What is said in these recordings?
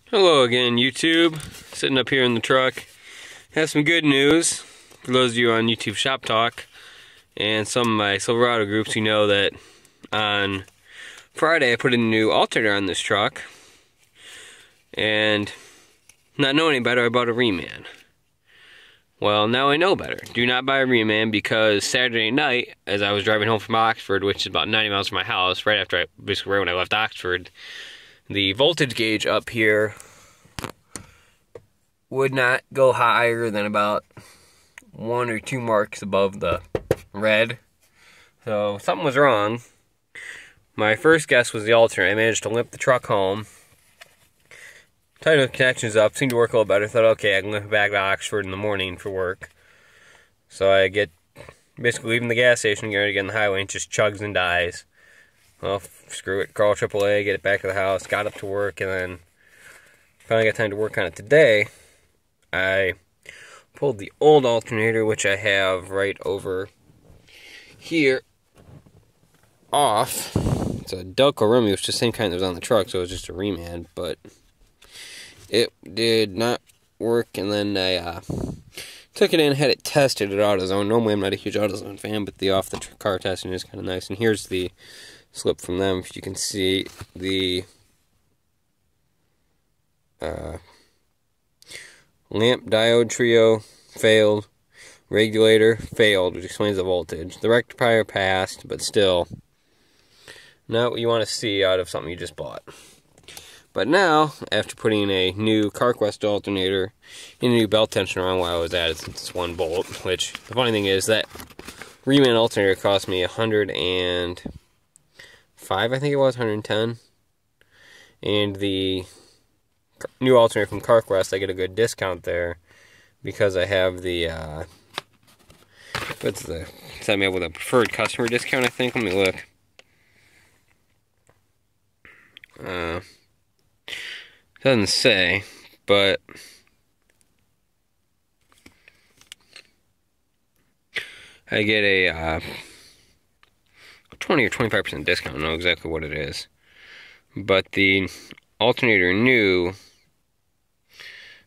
Hello again, YouTube. Sitting up here in the truck. Have some good news for those of you on YouTube Shop Talk and some of my Silverado groups. You know that on Friday I put in a new alternator on this truck, and not knowing any better, I bought a Reman. Well, now I know better. Do not buy a Reman, because Saturday night, as I was driving home from Oxford, which is about 90 miles from my house, basically right when I left Oxford, the voltage gauge up here would not go higher than about 1 or 2 marks above the red. So something was wrong. My first guess was the alternator. I managed to limp the truck home, tighten the connections up, seemed to work a little better. Thought, okay, I can limp it back to Oxford in the morning for work. So I get, basically leaving the gas station, getting ready to get on the highway, and it just chugs and dies. Well, screw it, call AAA, get it back to the house, got up to work, and then finally got time to work on it today. I pulled the old alternator, which I have right over here, off. It's a Delco Remy, which is the same kind that was on the truck, so it was just a Reman, but it did not work. And then I took it in, had it tested at AutoZone. Normally I'm not a huge AutoZone fan, but the off-the-car testing is kind of nice. And here's the slip from them. If you can see, the lamp diode trio failed, regulator failed, which explains the voltage. The rectifier passed, but still not what you want to see out of something you just bought. But now, after putting a new CarQuest alternator and a new belt tensioner on while I was at it, it's 1 bolt, which the funny thing is that Reman alternator cost me $105, I think it was, 110. And the new alternator from CarQuest, I get a good discount there because I have the, set me up with a preferred customer discount, I think. Let me look. Doesn't say, but I get a 20 or 25% discount. I don't know exactly what it is. But the alternator new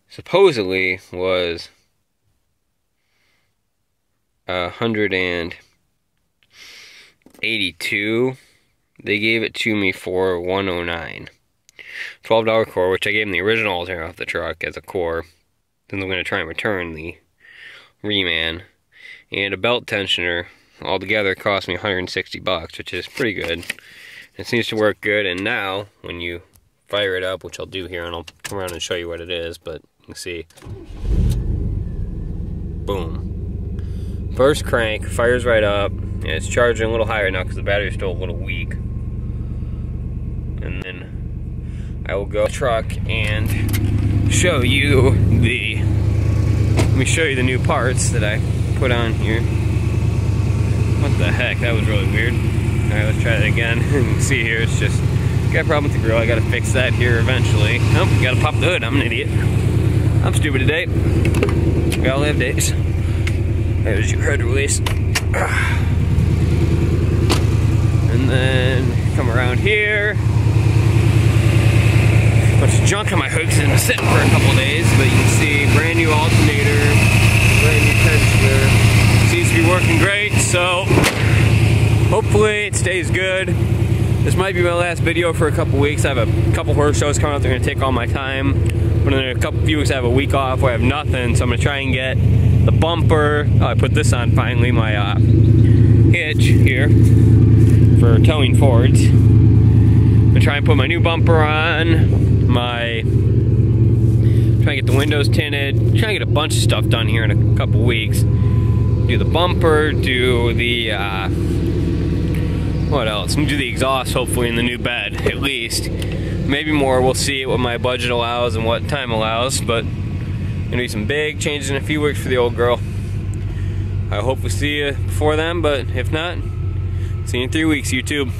supposedly was $182. They gave it to me for $109. $12 core, which I gave them the original alternator off the truck as a core. Then I'm going to try and return the Reman. And a belt tensioner altogether cost me $160, which is pretty good. It seems to work good, and now when you fire it up, which I'll do here, and I'll come around and show you what it is, but you can see. Boom. First crank, fires right up, and it's charging a little higher now because the battery's still a little weak. And then I will go to the truck and show you let me show you the new parts that I put on here. What the heck, that was really weird. Alright, let's try that again. You can see here, it's just, got a problem with the grill. I gotta fix that here eventually. Nope, gotta pop the hood. I'm an idiot. I'm stupid today. We all have days. There's your hood release. And then come around here. Bunch of junk on my hood because it's been sitting for a couple days, but you can see brand new alternator, brand new tensioner. Seems to be working great, so hopefully it stays good. This might be my last video for a couple weeks. I have a couple horse shows coming up. They're going to take all my time. But in a couple few weeks I have a week off where I have nothing, so I'm going to try and get the bumper. I put this on finally, my hitch here for towing Fords. I'm going to try and put my new bumper on. Try and get the windows tinted. Try and get a bunch of stuff done here in a couple weeks. Do the bumper, do the what else? Do the exhaust, hopefully, in the new bed, at least. Maybe more, we'll see what my budget allows and what time allows, but gonna do some big changes in a few weeks for the old girl. I hope we see you before then, but if not, see you in 3 weeks, YouTube.